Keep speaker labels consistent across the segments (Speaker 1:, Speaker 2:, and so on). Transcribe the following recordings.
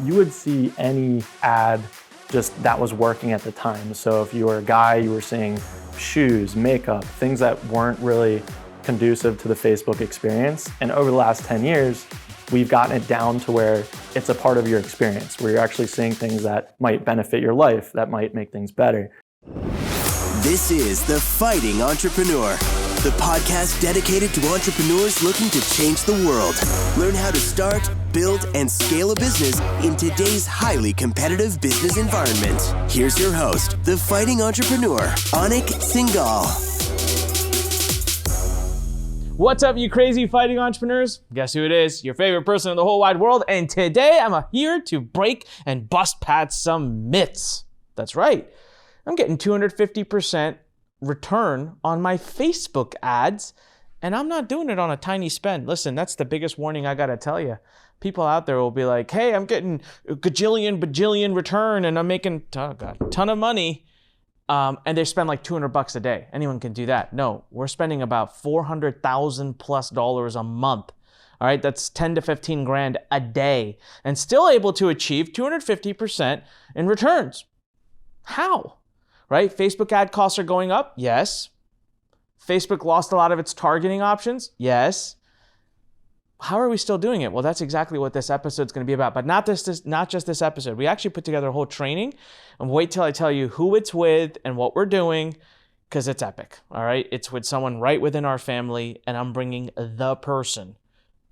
Speaker 1: you would see any ad just that was working at the time. So if you were a guy, you were seeing shoes, makeup, things that weren't really conducive to the Facebook experience. And over the last 10 years, we've gotten it down to where it's a part of your experience, where you're actually seeing things that might benefit your life, that might make things better.
Speaker 2: This is The Fighting Entrepreneur, the podcast dedicated to entrepreneurs looking to change the world. Learn how to start, build, and scale a business in today's highly competitive business environment. Here's your host, The Fighting Entrepreneur, Anik Singal.
Speaker 3: What's up, you crazy fighting entrepreneurs? Guess who it is? Your favorite person in the whole wide world. And today I'm here to break and bust past some myths. That's right. I'm getting 250% return on my Facebook ads, and I'm not doing it on a tiny spend. Listen, that's the biggest warning I gotta tell you. People out there will be like, hey, I'm getting a gajillion, bajillion return, and I'm making a ton of money. And they spend like $200 a day. Anyone can do that. No, we're spending about $400,000 plus a month. All right, that's 10 to 15 grand a day, and still able to achieve 250% in returns. How? Right? Facebook ad costs are going up? Yes. Facebook lost a lot of its targeting options? Yes. How are we still doing it? Well, that's exactly what this episode's going to be about, but not just this episode. We actually put together a whole training, and wait till I tell you who it's with and what we're doing, because it's epic. All right? It's with someone right within our family, and I'm bringing the person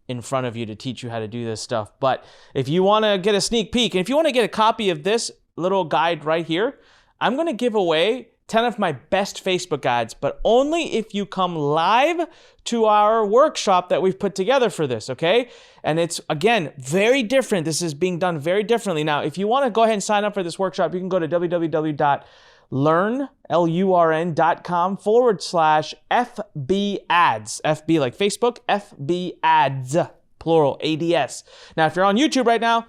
Speaker 3: in front of you to teach you how to do this stuff. But if you want to get a sneak peek, and if you want to get a copy of this little guide right here, I'm going to give away 10 of my best Facebook ads, but only if you come live to our workshop that we've put together for this, okay? And it's, again, very different. This is being done very differently. Now, if you want to go ahead and sign up for this workshop, you can go to www.lurn.com/FB ads. FB like Facebook, FB ads, plural, ADS. Now, if you're on YouTube right now,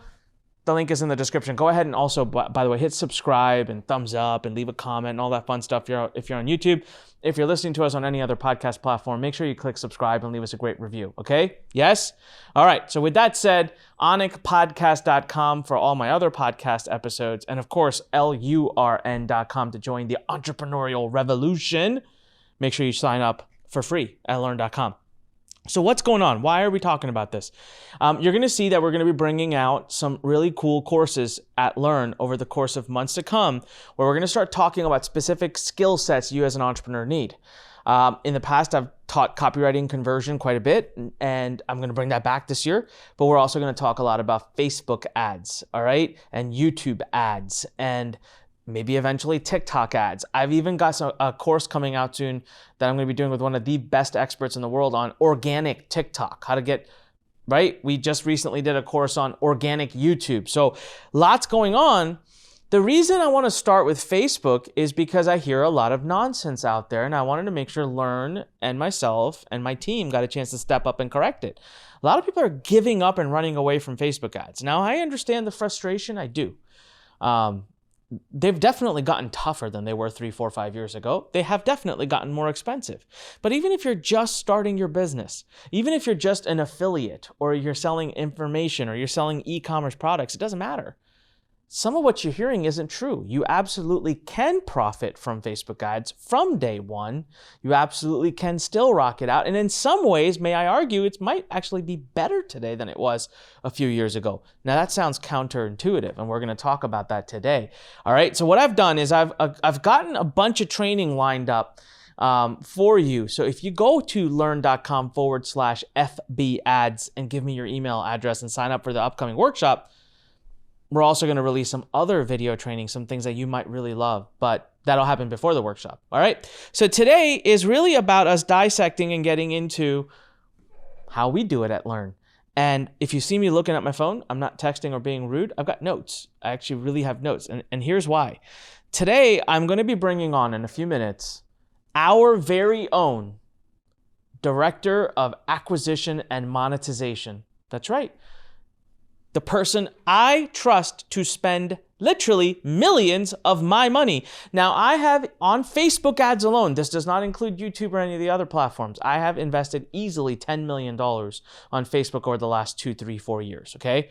Speaker 3: the link is in the description. Go ahead and also, by the way, hit subscribe and thumbs up and leave a comment and all that fun stuff if you're on YouTube. If you're listening to us on any other podcast platform, make sure you click subscribe and leave us a great review, okay? Yes? All right, so with that said, onicpodcast.com for all my other podcast episodes, and of course, lurn.com to join the entrepreneurial revolution. Make sure you sign up for free at lurn.com. So what's going on? Why are we talking about this? You're going to see that we're going to be bringing out some really cool courses at Lurn over the course of months to come, where we're going to start talking about specific skill sets you as an entrepreneur need. In the past, I've taught copywriting conversion quite a bit, and I'm going to bring that back this year. But we're also going to talk a lot about Facebook ads, all right, and YouTube ads, and maybe eventually TikTok ads. I've even got a course coming out soon that I'm going to be doing with one of the best experts in the world on organic TikTok, how to get, right? We just recently did a course on organic YouTube. So lots going on. The reason I want to start with Facebook is because I hear a lot of nonsense out there, and I wanted to make sure Lurn and myself and my team got a chance to step up and correct it. A lot of people are giving up and running away from Facebook ads. Now, I understand the frustration. I do. They've definitely gotten tougher than they were 3, 4, 5 years ago. They have definitely gotten more expensive. But even if you're just starting your business, even if you're just an affiliate, or you're selling information, or you're selling e-commerce products, it doesn't matter. Some of what you're hearing isn't true. You absolutely can profit from Facebook ads from day one. You absolutely can still rock it out. And in some ways, may I argue, it might actually be better today than it was a few years ago. Now that sounds counterintuitive, and we're going to talk about that today. All right, so what I've done is I've gotten a bunch of training lined up for you. So if you go to lurn.com/FB ads and give me your email address and sign up for the upcoming workshop, we're also going to release some other video training, some things that you might really love, but that'll happen before the workshop. All right. So today is really about us dissecting and getting into how we do it at Lurn. And if you see me looking at my phone, I'm not texting or being rude. I've got notes. I actually really have notes. And here's why. Today, I'm going to be bringing on in a few minutes our very own Director of Acquisition and Monetization. That's right. The person I trust to spend literally millions of my money. Now, I have on Facebook ads alone, this does not include YouTube or any of the other platforms, I have invested easily $10 million on Facebook over the last 2, 3, 4 years, okay?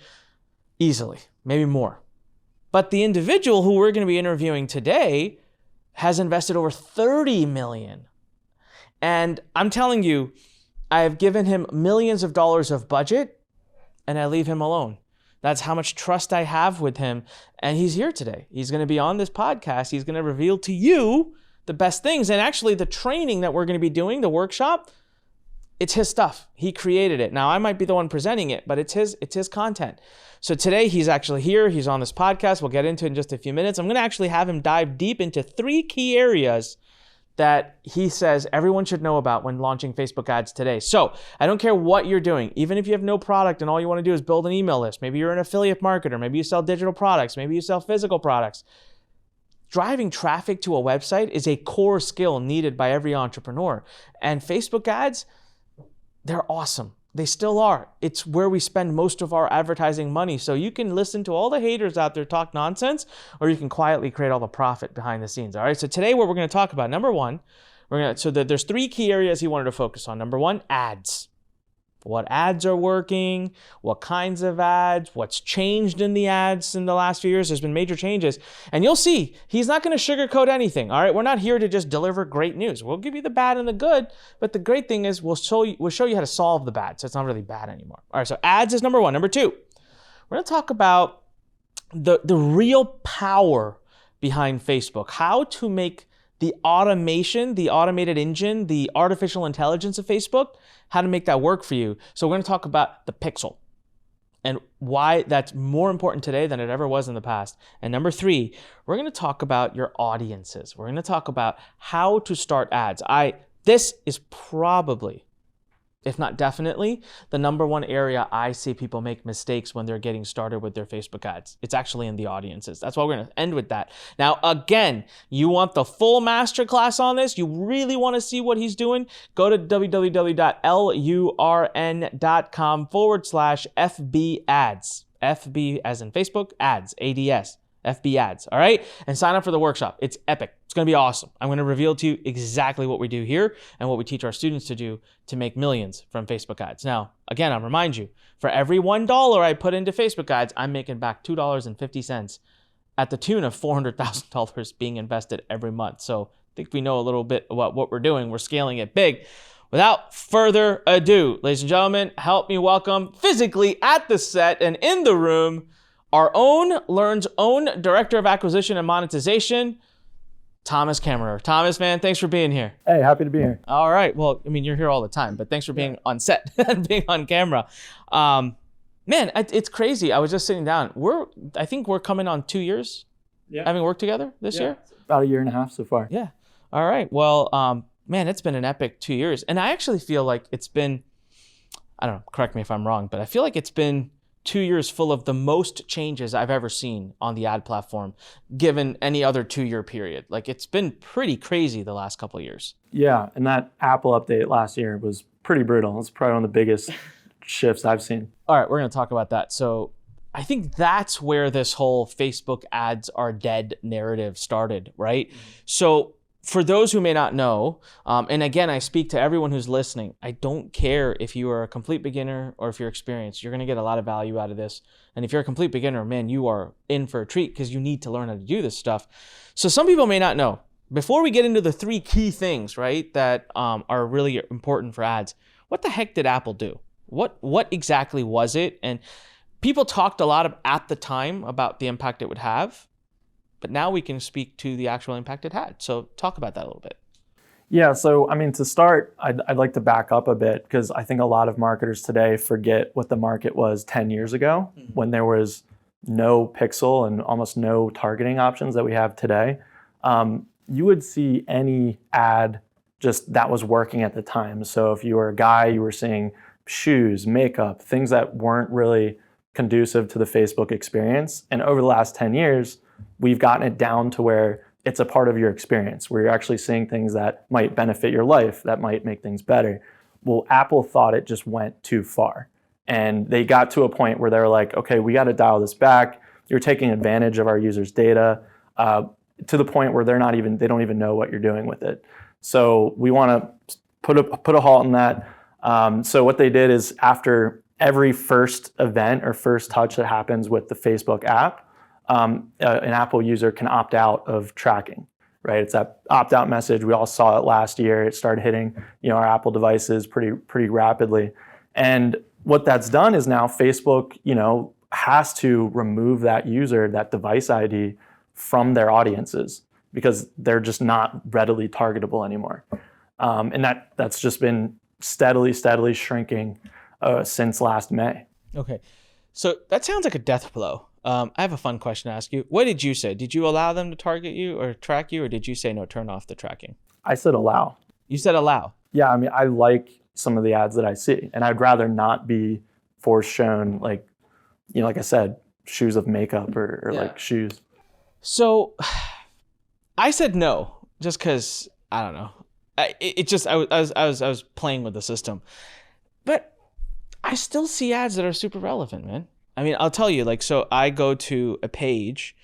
Speaker 3: easily, maybe more. But the individual who we're going to be interviewing today has invested over 30 million. And I'm telling you, I have given him millions of dollars of budget and I leave him alone. That's how much trust I have with him. And he's here today. He's going to be on this podcast. He's going to reveal to you the best things. And actually the training that we're going to be doing, the workshop, it's his stuff. He created it. Now I might be the one presenting it, but it's his content. So today he's actually here. He's on this podcast. We'll get into it in just a few minutes. I'm going to actually have him dive deep into 3 key areas that he says everyone should know about when launching Facebook ads today. So I don't care what you're doing, even if you have no product and all you want to do is build an email list. Maybe you're an affiliate marketer. Maybe you sell digital products. Maybe you sell physical products. Driving traffic to a website is a core skill needed by every entrepreneur. And Facebook ads, they're awesome. They still are. It's where we spend most of our advertising money. So you can listen to all the haters out there talk nonsense, or you can quietly create all the profit behind the scenes. All right. So today what we're going to talk about, number one, there's 3 key areas he wanted to focus on. Number 1, ads. What ads are working, what kinds of ads, what's changed in the ads in the last few years. There's been major changes. And you'll see, he's not going to sugarcoat anything, all right? We're not here to just deliver great news. We'll give you the bad and the good, but the great thing is we'll show you how to solve the bad, so it's not really bad anymore. All right, so ads is number 1. Number 2, we're going to talk about the real power behind Facebook, how to make the automation, the automated engine, the artificial intelligence of Facebook, how to make that work for you. So we're going to talk about the pixel and why that's more important today than it ever was in the past. And number 3, we're going to talk about your audiences. We're going to talk about how to start ads. This is probably, if not definitely, the number 1 area I see people make mistakes when they're getting started with their Facebook ads. It's actually in the audiences. That's why we're going to end with that. Now, again, you want the full masterclass on this? You really want to see what he's doing? Go to www.lurn.com/FB ads. FB as in Facebook, ads, ADS. FB ads, all right? And sign up for the workshop. It's epic. It's going to be awesome. I'm going to reveal to you exactly what we do here and what we teach our students to do to make millions from Facebook ads. Now, again, I'll remind you, for every $1 I put into Facebook ads, I'm making back $2.50 at the tune of $400,000 being invested every month. So I think we know a little bit about what we're doing. We're scaling it big. Without further ado, ladies and gentlemen, help me welcome physically at the set and in the room our own, Lurn's own Director of Acquisition and Monetization, Thomas Kammerer. Thomas, man, thanks for being here.
Speaker 1: Hey, happy to be here.
Speaker 3: All right. Well, I mean, you're here all the time, but thanks for being on set and being on camera. Man, it's crazy. I was just sitting down. I think we're coming on 2 years having worked together this year.
Speaker 1: About 1.5 years so far.
Speaker 3: Yeah. All right. Well, man, it's been an epic 2 years. And I actually feel like it's been, I don't know, correct me if I'm wrong, but I feel like it's been 2 years full of the most changes I've ever seen on the ad platform, given any other 2-year period. Like, it's been pretty crazy the last couple of years.
Speaker 1: Yeah, and that Apple update last year was pretty brutal. It's probably one of the biggest shifts I've seen.
Speaker 3: All right, we're going to talk about that. So I think that's where this whole Facebook ads are dead narrative started, right? So for those who may not know, and again, I speak to everyone who's listening, I don't care if you are a complete beginner or if you're experienced, you're going to get a lot of value out of this. And if you're a complete beginner, man, you are in for a treat because you need to learn how to do this stuff. So some people may not know. Before we get into the 3 key things, right, that are really important for ads, what the heck did Apple do? What exactly was it? And people talked a lot at the time about the impact it would have. But now we can speak to the actual impact it had. So talk about that a little bit.
Speaker 1: Yeah, so I mean, to start, I'd like to back up a bit because I think a lot of marketers today forget what the market was 10 years ago when there was no pixel and almost no targeting options that we have today. You would see any ad just that was working at the time. So if you were a guy, you were seeing shoes, makeup, things that weren't really conducive to the Facebook experience. And over the last 10 years, we've gotten it down to where it's a part of your experience, where you're actually seeing things that might benefit your life, that might make things better. Well, Apple thought it just went too far. And they got to a point where they were like, okay, we got to dial this back. You're taking advantage of our users' data to the point where they don't even know what you're doing with it. So we want to put a halt on that. So what they did is after every first event or first touch that happens with the Facebook app, an Apple user can opt out of tracking, right? It's that opt-out message. We all saw it last year. It started hitting, our Apple devices pretty rapidly. And what that's done is now Facebook, has to remove that user, that device ID from their audiences because they're just not readily targetable anymore. And that's just been steadily shrinking since last May.
Speaker 3: Okay. So that sounds like a death blow. I have a fun question to ask you. What did you say? Did you allow them to target you or track you, or did you say no, turn off the tracking?
Speaker 1: I said allow.
Speaker 3: You said allow.
Speaker 1: Yeah, I mean, I like some of the ads that I see, and I'd rather not be force shown like I said, shoes of makeup or like shoes.
Speaker 3: So I said no, just because I don't know. I was playing with the system, but I still see ads that are super relevant, man. I mean, I'll tell you, so I go to a page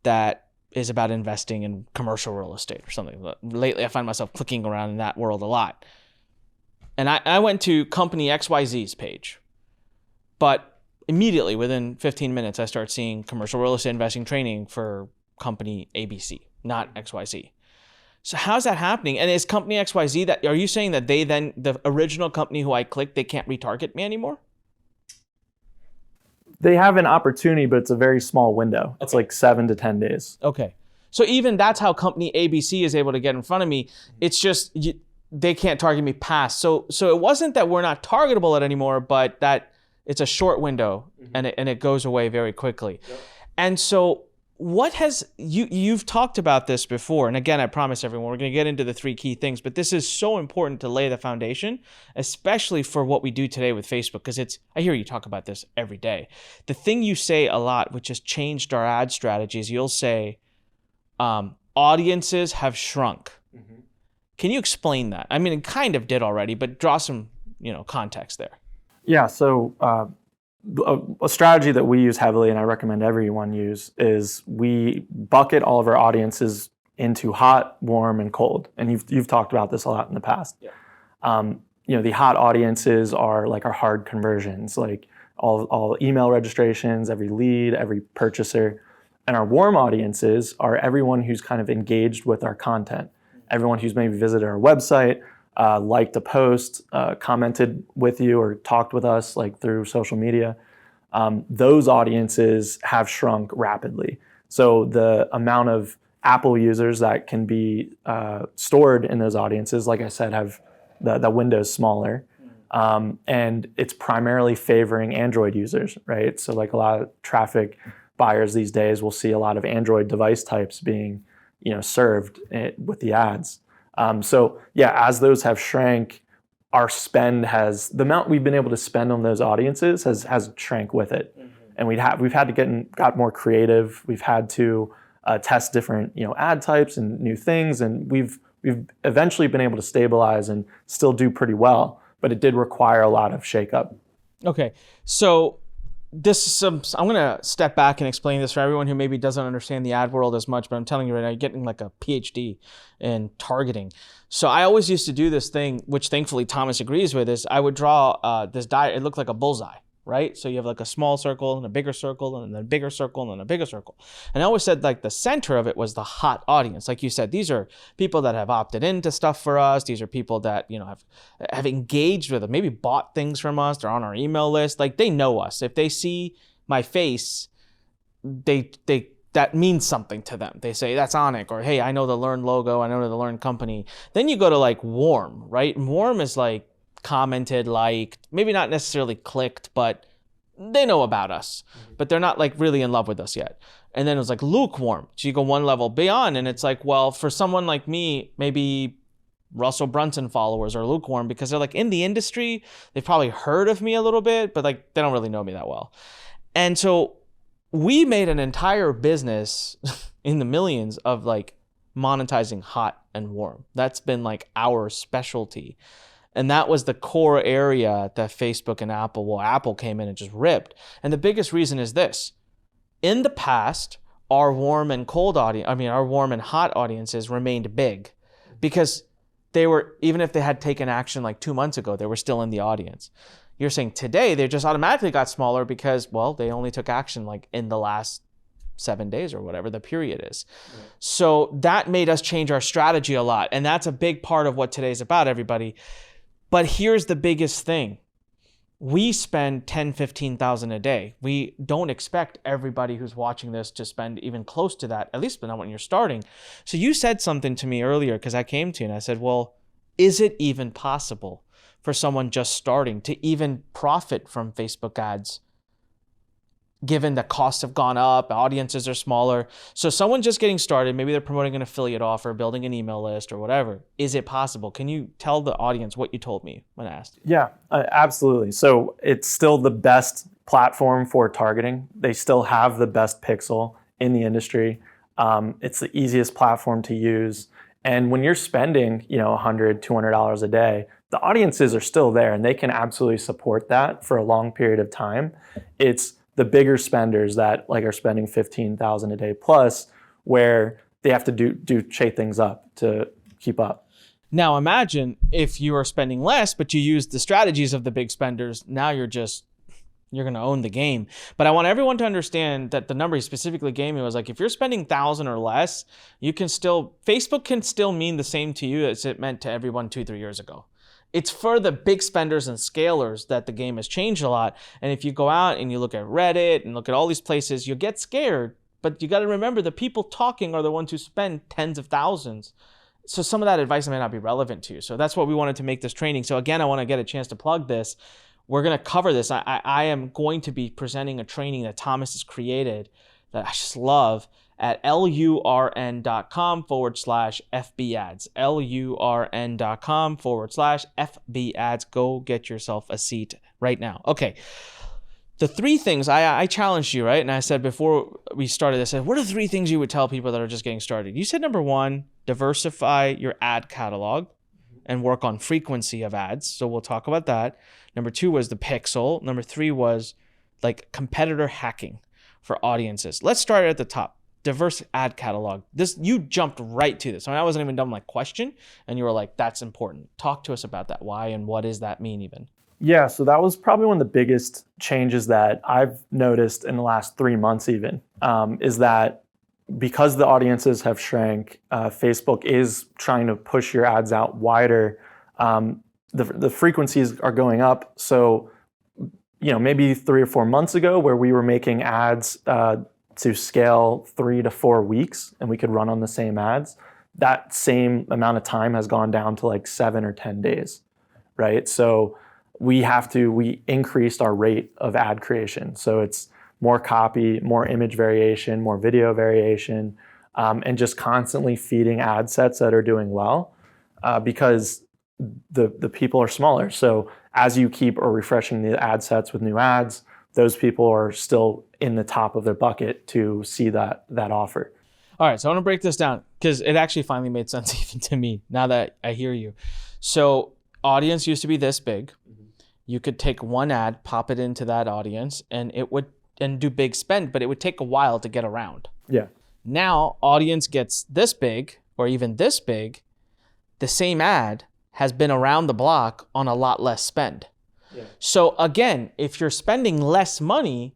Speaker 3: that is about investing in commercial real estate or something. Lately, I find myself clicking around in that world a lot. And I went to company XYZ's page, but immediately within 15 minutes, I start seeing commercial real estate investing training for company ABC, not XYZ. So how's that happening? And is company XYZ are you saying that the original company who I clicked, they can't retarget me anymore?
Speaker 1: They have an opportunity, but it's a very small window. It's like 7 to 10 days.
Speaker 3: Okay. So even that's how company ABC is able to get in front of me. It's just they can't target me past. So it wasn't that we're not targetable at anymore, but that it's a short window and it goes away very quickly. Yep. And so what has you've talked about this before, and again, I promise everyone we're going to get into the 3 key things, but this is so important to lay the foundation, especially for what we do today with Facebook, because I hear you talk about this every day. The thing you say a lot, which has changed our ad strategies, you'll say audiences have shrunk. Mm-hmm. Can you explain that? I mean, it kind of did already, but draw some context there.
Speaker 1: Yeah, so a strategy that we use heavily, and I recommend everyone use, is we bucket all of our audiences into hot, warm, and cold. And you've talked about this a lot in the past. Yeah. The hot audiences are like our hard conversions, like all email registrations, every lead, every purchaser. And our warm audiences are everyone who's kind of engaged with our content, everyone who's maybe visited our website, liked a post, commented with you or talked with us like through social media. Those audiences have shrunk rapidly. So the amount of Apple users that can be stored in those audiences, like I said, have the window's smaller. And it's primarily favoring Android users, right? So like a lot of traffic buyers these days will see a lot of Android device types being served with the ads. So yeah, as those have shrank, our spend the amount we've been able to spend on those audiences has shrank with it. Mm-hmm. And we've had to got more creative. We've had to test different ad types and new things, and we've eventually been able to stabilize and still do pretty well. But it did require a lot of shakeup. Okay,
Speaker 3: so I'm going to step back and explain this for everyone who maybe doesn't understand the ad world as much, but I'm telling you right now, you're getting like a PhD in targeting. So I always used to do this thing, which thankfully Thomas agrees with, is I would draw this diagram. It looked like a bullseye, right? So you have like a small circle and a bigger circle and then a bigger circle and then a bigger circle. And I always said like the center of it was the hot audience. Like you said, these are people that have opted into stuff for us. These are people that, have engaged with us, maybe bought things from us. They're on our email list. Like they know us. If they see my face, that means something to them. They say, that's Anik, or hey, I know the Lurn logo. I know the Lurn company. Then you go to like warm, right? And warm is like commented, liked, maybe not necessarily clicked, but they know about us, but they're not like really in love with us yet. And then it was like lukewarm. So you go one level beyond, and it's like, well, for someone like me, maybe Russell Brunson followers are lukewarm because they're like in the industry. They've probably heard of me a little bit, but like they don't really know me that well. And so we made an entire business in the millions of like monetizing hot and warm. That's been like our specialty. And that was the core area that Facebook and Apple came in and just ripped. And the biggest reason is this. In the past, our warm and hot audiences remained big because they were, even if they had taken action like 2 months ago, they were still in the audience. You're saying today they just automatically got smaller because, well, they only took action like in the last 7 days or whatever the period is. Right. So that made us change our strategy a lot. And that's a big part of what today's about, everybody. But here's the biggest thing. We spend 10, 15,000 a day. We don't expect everybody who's watching this to spend even close to that, at least not when you're starting. So you said something to me earlier because I came to you and I said, well, is it even possible for someone just starting to even profit from Facebook ads, given the costs have gone up, audiences are smaller? So someone just getting started, maybe they're promoting an affiliate offer, building an email list or whatever. Is it possible? Can you tell the audience what you told me when I asked?
Speaker 1: Yeah, absolutely. So it's still the best platform for targeting. They still have the best pixel in the industry. It's the easiest platform to use. And when you're spending, $100, $200 a day, the audiences are still there and they can absolutely support that for a long period of time. It's the bigger spenders that are spending 15,000 a day plus, where they have to shake things up to keep up.
Speaker 3: Now imagine if you are spending less, but you use the strategies of the big spenders. Now you're going to own the game. But I want everyone to understand that the number he specifically gave me was if you're spending 1,000 or less, Facebook can still mean the same to you as it meant to everyone 2-3 years ago. It's for the big spenders and scalers that the game has changed a lot. And if you go out and you look at Reddit and look at all these places, you get scared. But you got to remember, the people talking are the ones who spend tens of thousands. So some of that advice may not be relevant to you. So that's what we wanted to make this training. So again, I want to get a chance to plug this. We're going to cover this. I am going to be presenting a training that Thomas has created that I just love at lurn.com/FB ads. lurn.com/FB ads. Go get yourself a seat right now. Okay. The 3 things I challenged you, right? And I said before we started this, what are 3 things you would tell people that are just getting started? You said number 1, diversify your ad catalog and work on frequency of ads. So we'll talk about that. Number 2 was the pixel. Number 3 was competitor hacking for audiences. Let's start at the top. Diverse ad catalog. You jumped right to this. I wasn't even done my question, and you were like, that's important. Talk to us about that. Why and what does that mean even?
Speaker 1: Yeah, so that was probably one of the biggest changes that I've noticed in the last 3 months even, is that because the audiences have shrank, Facebook is trying to push your ads out wider. The frequencies are going up. So, maybe 3 or 4 months ago where we were making ads to scale 3 to 4 weeks and we could run on the same ads, that same amount of time has gone down to 7 or 10 days, right? So we increased our rate of ad creation. So it's more copy, more image variation, more video variation, and just constantly feeding ad sets that are doing well, because the people are smaller. So as you keep refreshing the ad sets with new ads, those people are still in the top of their bucket to see that offer.
Speaker 3: All right, so I want to break this down because it actually finally made sense even to me now that I hear you. So audience used to be this big. You could take one ad, pop it into that audience, and do big spend, but it would take a while to get around.
Speaker 1: Yeah.
Speaker 3: Now audience gets this big or even this big, the same ad has been around the block on a lot less spend. Yeah. So again, if you're spending less money,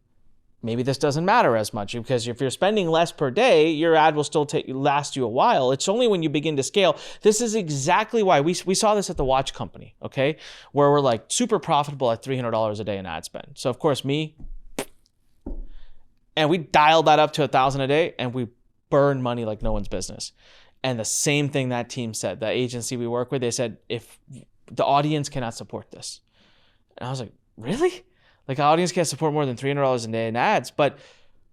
Speaker 3: maybe this doesn't matter as much, because if you're spending less per day, your ad will still last you a while. It's only when you begin to scale. This is exactly why we saw this at the watch company, okay? Where we're super profitable at $300 a day in ad spend. So of course and we dialed that up to 1,000 a day and we burn money like no one's business. And the same thing that team said, the agency we work with, they said, if the audience cannot support this. And I was like, really? The audience can't support more than $300 a day in ads, but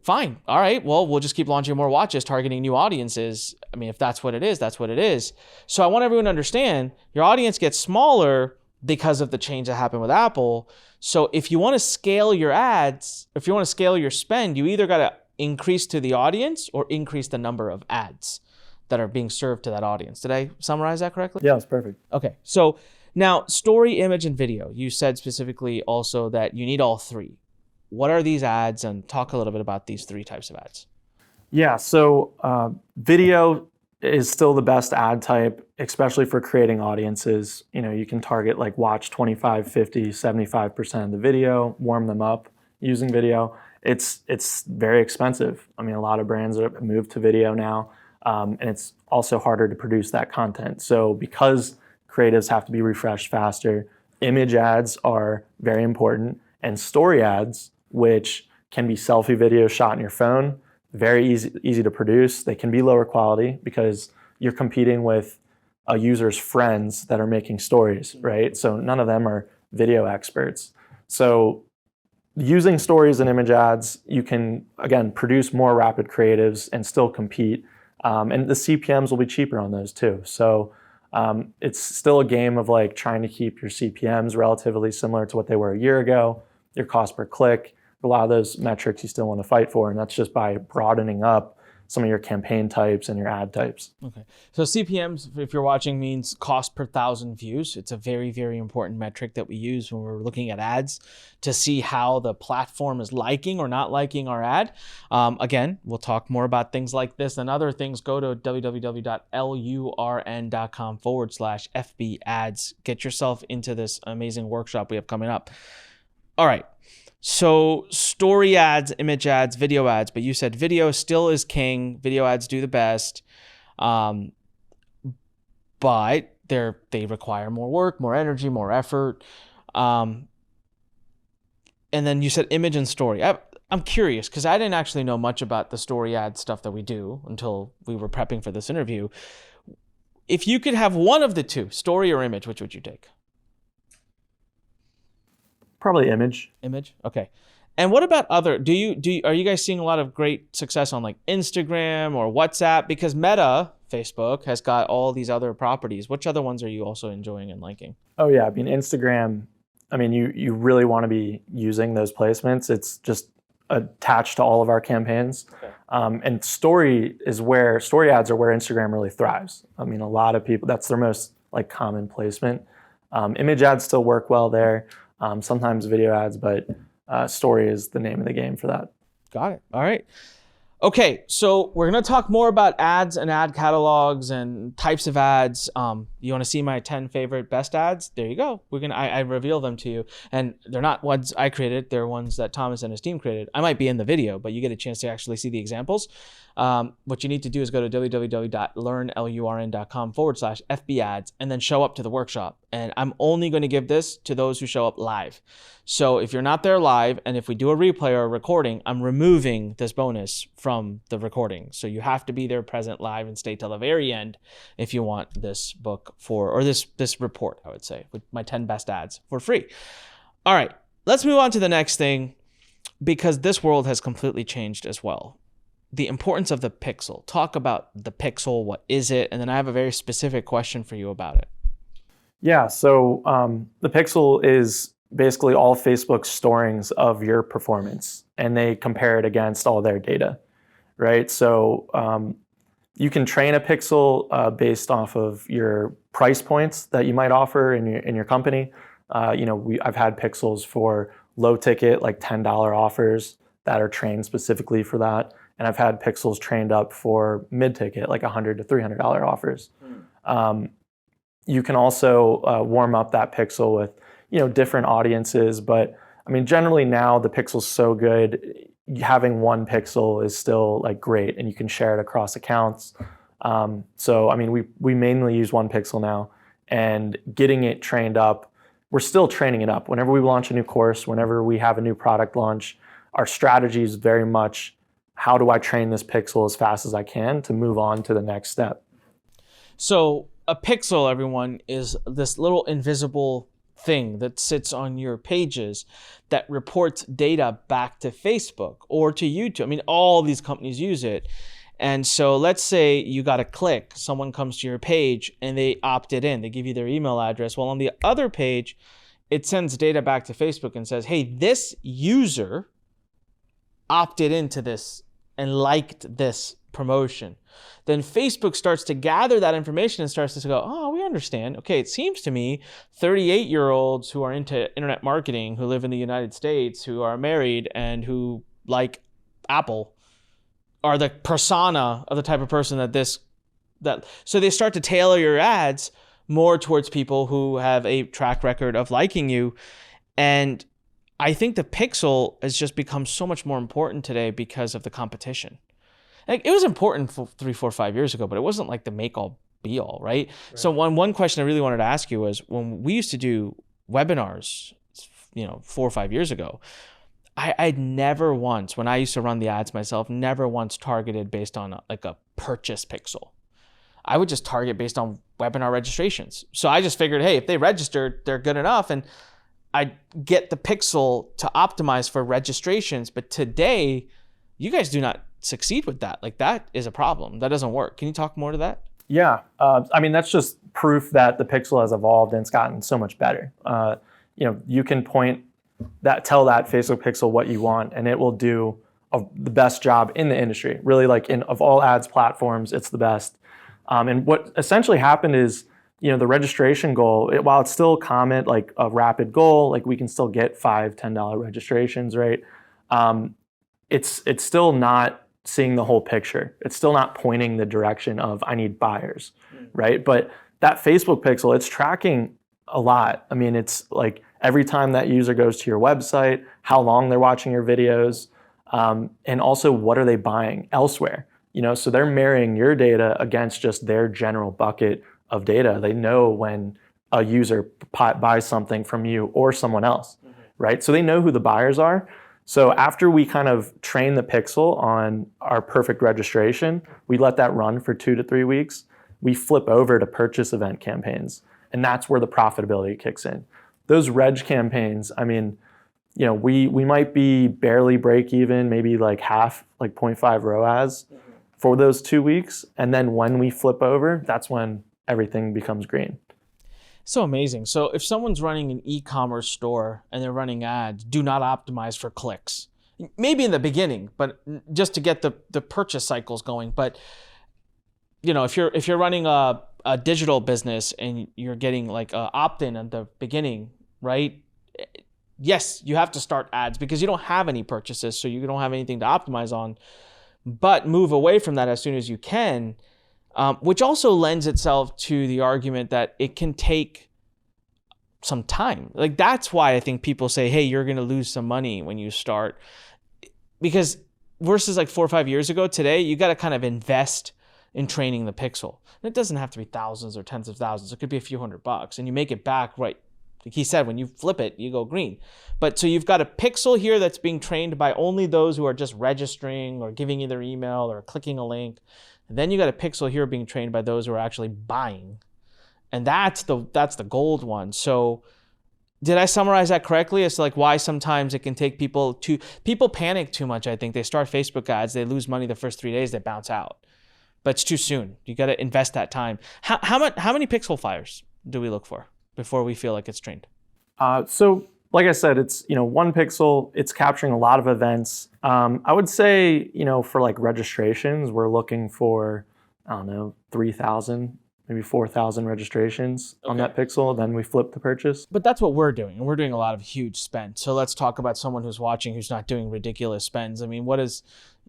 Speaker 3: fine. All right, well, we'll just keep launching more watches, targeting new audiences. I mean, if that's what it is, that's what it is. So I want everyone to understand your audience gets smaller because of the change that happened with Apple. So if you want to scale your ads, if you want to scale your spend, you either got to increase to the audience or increase the number of ads that are being served to that audience. Did I summarize that correctly?
Speaker 1: Yeah, that's perfect.
Speaker 3: Okay, so now story, image, and video. You said specifically also that you need all 3. What are these ads, and talk a little bit about these 3 types of ads?
Speaker 1: Yeah, so video is still the best ad type, especially for creating audiences. You can target like watch 25, 50, 75% of the video, warm them up using video. It's very expensive. I mean, a lot of brands have moved to video now, and it's also harder to produce that content. So because creatives have to be refreshed faster, image ads are very important, and story ads, which can be selfie video shot on your phone, very easy to produce. They can be lower quality because you're competing with a user's friends that are making stories, right? So none of them are video experts. So using stories and image ads, you can, again, produce more rapid creatives and still compete. And the CPMs will be cheaper on those too. So it's still a game of like trying to keep your CPMs relatively similar to what they were a year ago, your cost per click, a lot of those metrics you still want to fight for, and that's just by broadening up some of your campaign types and your ad types.
Speaker 3: Okay. So CPMs, if you're watching, means cost per 1,000 views. It's a very, very important metric that we use when we're looking at ads to see how the platform is liking or not liking our ad. Again, we'll talk more about things like this and other things. Go to www.lurn.com/FB ads. Get yourself into this amazing workshop we have coming up. All right. So story ads, image ads, video ads, but you said video still is king. Video ads do the best, but they require more work, more energy, more effort. And then you said image and story. I'm curious because I didn't actually know much about the story ad stuff that we do until we were prepping for this interview. If you could have one of the two, story or image, which would you take?
Speaker 1: Probably image.
Speaker 3: Image? Okay. And what about other, are you guys seeing a lot of great success on like Instagram or WhatsApp? Because Meta, Facebook, has got all these other properties. Which other ones are you also enjoying and liking?
Speaker 1: Oh yeah, I mean, Instagram, you really want to be using those placements. It's just attached to all of our campaigns. Okay. And story ads are where Instagram really thrives. I mean, a lot of people, that's their most like common placement. Image ads still work well there. Sometimes video ads, but story is the name of the game for that.
Speaker 3: Got it. All right. Okay, so we're going to talk more about ads and ad catalogs and types of ads. You want to see my 10 favorite best ads? There you go. I reveal them to you. And they're not ones I created. They're ones that Thomas and his team created. I might be in the video, but you get a chance to actually see the examples. What you need to do is go to www.lurn.com/FB ads and then show up to the workshop. And I'm only going to give this to those who show up live. So if you're not there live, and if we do a replay or a recording, I'm removing this bonus from the recording. So you have to be there present live and stay till the very end if you want this book this report, I would say, with my 10 best ads for free. All right, let's move on to the next thing, because this world has completely changed as well. The importance of the pixel. Talk about the pixel. What is it? And then I have a very specific question for you about it.
Speaker 1: Yeah, so the pixel is basically all Facebook's storings of your performance, and they compare it against all their data, right? So you can train a pixel based off of your price points that you might offer in your company. I've had pixels for low ticket, like $10 offers that are trained specifically for that. And I've had pixels trained up for mid-ticket, like $100 to $300 offers. You can also warm up that pixel with, different audiences. But I mean, generally now the pixel's so good, having one pixel is still like great, and you can share it across accounts. So I mean, we mainly use one pixel now, and getting it trained up, we're still training it up. Whenever we launch a new course, whenever we have a new product launch, our strategy is very much, how do I train this pixel as fast as I can to move on to the next step?
Speaker 3: So a pixel, everyone, is this little invisible thing that sits on your pages that reports data back to Facebook or to YouTube. I mean, all these companies use it. And so let's say you got a click, someone comes to your page and they opted in, they give you their email address. Well, on the other page, it sends data back to Facebook and says, hey, this user opted into this and liked this promotion. Then Facebook starts to gather that information and starts to go, oh, we understand. Okay, it seems to me 38-year-olds who are into internet marketing, who live in the United States, who are married and who like Apple, are the persona of the type of person that this So they start to tailor your ads more towards people who have a track record of liking you. And I think the pixel has just become so much more important today because of the competition. Like, it was important for 3, 4, 5 years ago, but it wasn't like the make all be all, right? So one question I really wanted to ask you was, when we used to do webinars, 4 or 5 years ago, I'd never once, when I used to run the ads myself, never once targeted based on a purchase pixel. I would just target based on webinar registrations. So I just figured, hey, if they registered, they're good enough. And I'd get the pixel to optimize for registrations. But today, you guys do not succeed with that. Like, that is a problem. That doesn't work. Can you talk more to that?
Speaker 1: Yeah. That's just proof that the pixel has evolved and it's gotten so much better. You can tell that Facebook pixel what you want, and it will do the best job in the industry. Really, of all ads platforms, it's the best. And what essentially happened is, the registration goal, while it's still like a rapid goal, like we can still get $5, $10 registrations, right? It's still not seeing the whole picture. It's still not pointing the direction of, I need buyers, right? But that Facebook pixel, it's tracking a lot. It's like every time that user goes to your website, how long they're watching your videos, and also what are they buying elsewhere. So they're marrying your data against just their general bucket of data. They know when a user buys something from you or someone else, right? So they know who the buyers are. So after we kind of train the pixel on our perfect registration, we let that run for 2 to 3 weeks. We flip over to purchase event campaigns, and that's where the profitability kicks in. Those reg campaigns, we might be barely break even, maybe like half, like 0.5 ROAS for those 2 weeks. And then when we flip over, that's when everything becomes green.
Speaker 3: So amazing. So if someone's running an e-commerce store and they're running ads, do not optimize for clicks. Maybe in the beginning, but just to get the purchase cycles going. But if you're running a digital business and you're getting like a opt-in at the beginning, right? Yes, you have to start ads because you don't have any purchases, so you don't have anything to optimize on. But move away from that as soon as you can. Which also lends itself to the argument that it can take some time. Like, that's why I think people say, hey, you're going to lose some money when you start. Because versus like 4 or 5 years ago, today, you got to kind of invest in training the pixel. And it doesn't have to be thousands or tens of thousands. It could be a few $100, and you make it back right. Like he said, when you flip it, you go green. But so you've got a pixel here that's being trained by only those who are just registering or giving you their email or clicking a link. And then you got a pixel here being trained by those who are actually buying. And that's the gold one. So did I summarize that correctly as to like why sometimes it can take people panic too much, I think. They start Facebook ads, they lose money the first 3 days, they bounce out. But it's too soon. You got to invest that time. How many pixel fires do we look for before we feel like it's trained?
Speaker 1: So like I said, it's, one pixel, it's capturing a lot of events. I would say, for like registrations, we're looking for, 3,000, maybe 4,000 registrations on that pixel. Then we flip the purchase.
Speaker 3: But that's what we're doing. And we're doing a lot of huge spend. So let's talk about someone who's watching who's not doing ridiculous spends. What is,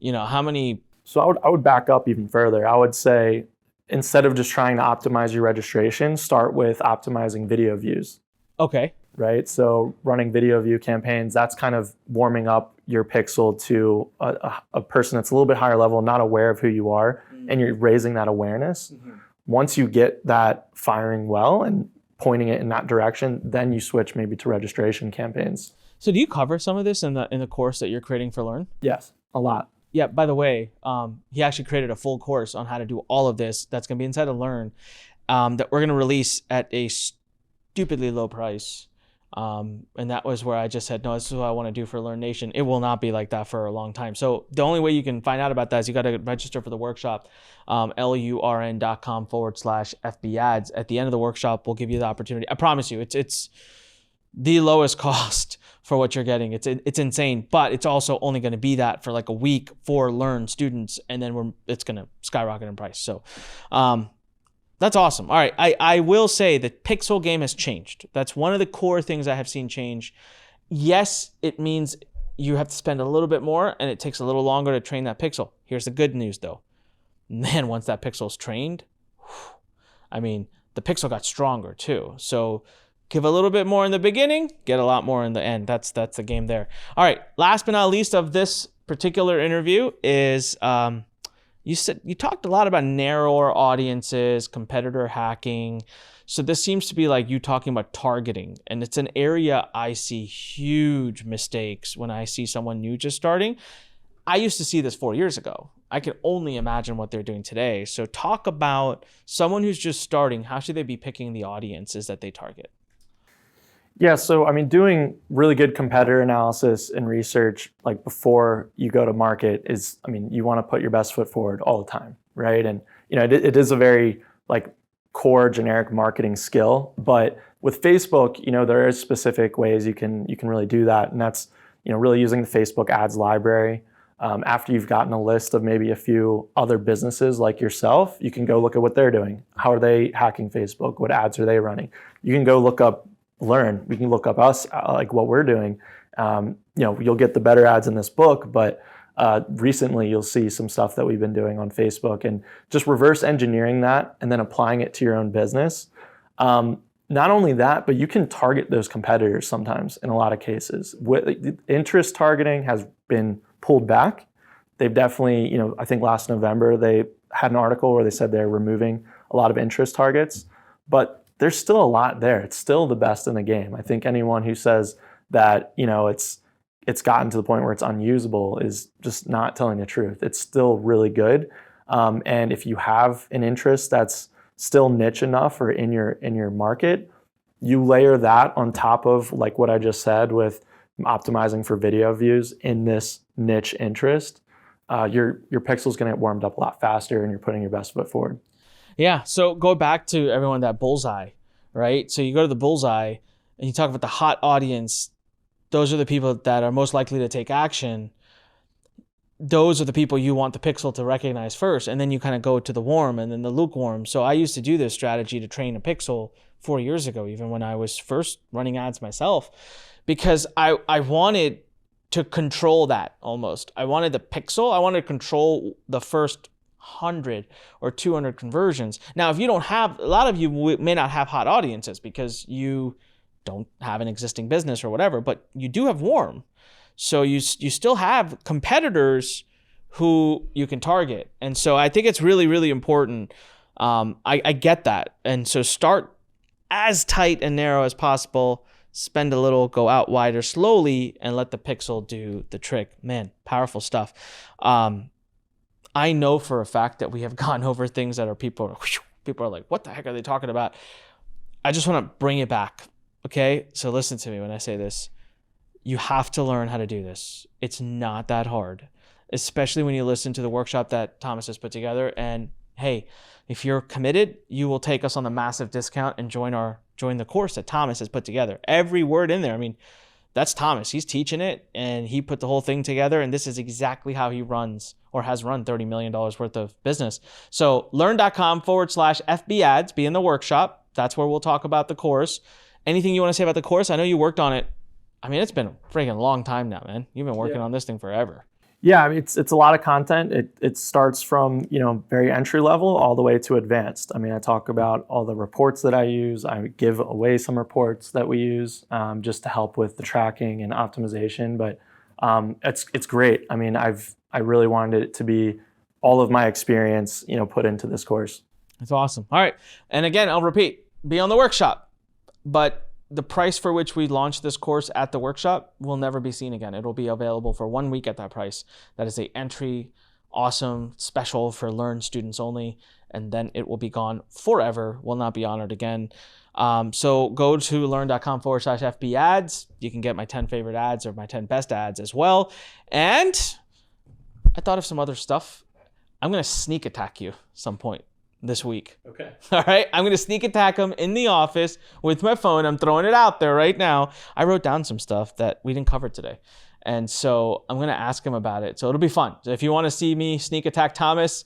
Speaker 3: how many?
Speaker 1: So I would back up even further. I would say, instead of just trying to optimize your registration, start with optimizing video views.
Speaker 3: Okay.
Speaker 1: Right? So running video view campaigns, that's kind of warming up your pixel to a person that's a little bit higher level, not aware of who you are, and you're raising that awareness. Once you get that firing well and pointing it in that direction, then you switch maybe to registration campaigns.
Speaker 3: So do you cover some of this in the course that you're creating for Lurn?
Speaker 1: Yes, a lot.
Speaker 3: Yeah, by the way, he actually created a full course on how to do all of this that's going to be inside of Lurn that we're going to release at a stupidly low price. And that was where I just said, no, this is what I want to do for Lurn Nation. It will not be like that for a long time. So the only way you can find out about that is you got to register for the workshop, lurn.com/FB ads. At the end of the workshop, we'll give you the opportunity. I promise you, it's the lowest cost for what you're getting. It's insane, but it's also only going to be that for like a week for Lurn students, and then it's going to skyrocket in price. So, that's awesome. All right, I will say the pixel game has changed. That's one of the core things I have seen change. Yes, it means you have to spend a little bit more, and it takes a little longer to train that pixel. Here's the good news, though. Man, once that pixel's trained, I mean, the pixel got stronger too. So give a little bit more in the beginning, get a lot more in the end. That's the game there. All right, last but not least of this particular interview is you talked a lot about narrower audiences, competitor hacking. So this seems to be like you talking about targeting, and it's an area I see huge mistakes when I see someone new just starting. I used to see this 4 years ago. I can only imagine what they're doing today. So talk about someone who's just starting. How should they be picking the audiences that they target?
Speaker 1: Yeah, so I mean, doing really good competitor analysis and research like before you go to market is, I mean, you want to put your best foot forward all the time, right? And it is a very like core generic marketing skill, but with Facebook, there are specific ways you can really do that, and that's really using the Facebook ads library. After you've gotten a list of maybe a few other businesses like yourself, you can go look at what they're doing. How are they hacking Facebook? What ads are they running? You can go look up Lurn. We can look up us, like what we're doing. You'll get the better ads in this book, but recently you'll see some stuff that we've been doing on Facebook, and just reverse engineering that and then applying it to your own business. Not only that, but you can target those competitors sometimes in a lot of cases. Interest targeting has been pulled back. They've definitely, I think last November they had an article where they said they're removing a lot of interest targets, but there's still a lot there. It's still the best in the game. I think anyone who says that, it's gotten to the point where it's unusable is just not telling the truth. It's still really good. And if you have an interest that's still niche enough or in your market, you layer that on top of like what I just said with optimizing for video views in this niche interest, your pixel's gonna get warmed up a lot faster and you're putting your best foot forward.
Speaker 3: Yeah, so go back to everyone that bullseye, right? So you go to the bullseye and you talk about the hot audience. Those are the people that are most likely to take action. Those are the people you want the pixel to recognize first, and then you kind of go to the warm and then the lukewarm. So I used to do this strategy to train a pixel 4 years ago, even when I was first running ads myself, because I wanted to control that almost. I wanted the pixel, I wanted to control the first 100 or 200 conversions. Now, if you don't have, a lot of you may not have hot audiences because you don't have an existing business or whatever, but you do have warm. So you still have competitors who you can target. And so I think it's really, really important. I get that. And so start as tight and narrow as possible, spend a little, go out wider slowly, and let the pixel do the trick. Man, powerful stuff. I know for a fact that we have gone over things that people are like, what the heck are they talking about? I just want to bring it back. Okay, so listen to me when I say this. You have to learn how to do this. It's not that hard, especially when you listen to the workshop that Thomas has put together. And hey, if you're committed, you will take us on the massive discount and join the course that Thomas has put together. Every word in there. I mean, that's Thomas. He's teaching it and he put the whole thing together. And this is exactly how he runs or has run $30 million worth of business. So learn.com/FB ads, be in the workshop. That's where we'll talk about the course. Anything you want to say about the course? I know you worked on it. I mean, it's been a freaking long time now, man. You've been working on this thing forever.
Speaker 1: Yeah, I mean, it's a lot of content. It starts from, very entry level all the way to advanced. I mean, I talk about all the reports that I use. I give away some reports that we use just to help with the tracking and optimization. But it's great. I mean, I really wanted it to be all of my experience, put into this course.
Speaker 3: That's awesome. All right. And again, I'll repeat, be on the workshop. But the price for which we launched this course at the workshop will never be seen again. It'll be available for 1 week at that price. That is a entry, awesome, special for Learn students only. And then it will be gone forever, will not be honored again. So go to learn.com/FB ads. You can get my 10 favorite ads or my 10 best ads as well. And I thought of some other stuff. I'm going to sneak attack you some point this week.
Speaker 1: Okay.
Speaker 3: All right. I'm going to sneak attack him in the office with my phone. I'm throwing it out there right now. I wrote down some stuff that we didn't cover today. And so I'm going to ask him about it. So it'll be fun. So if you want to see me sneak attack Thomas,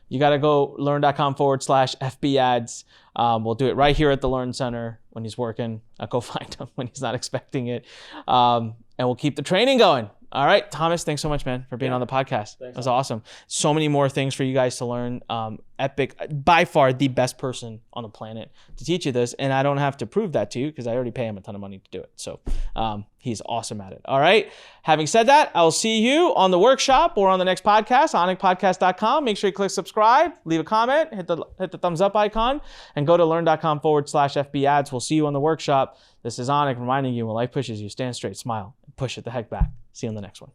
Speaker 3: you got to go learn.com/FB ads. We'll do it right here at the Learn Center when he's working. I'll go find him when he's not expecting it. And we'll keep the training going. All right, Thomas, thanks so much, man, for being on the podcast. That was awesome. So many more things for you guys to learn. Epic, by far the best person on the planet to teach you this. And I don't have to prove that to you because I already pay him a ton of money to do it. So he's awesome at it. All right. Having said that, I'll see you on the workshop or on the next podcast, onicpodcast.com. Make sure you click subscribe, leave a comment, hit the thumbs up icon, and go to learn.com/FB ads. We'll see you on the workshop. This is Anik reminding you, when life pushes you, stand straight, smile, and push it the heck back. See you on the next one.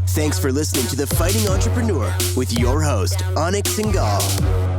Speaker 2: Thanks for listening to The Fighting Entrepreneur with your host, Anik Singal.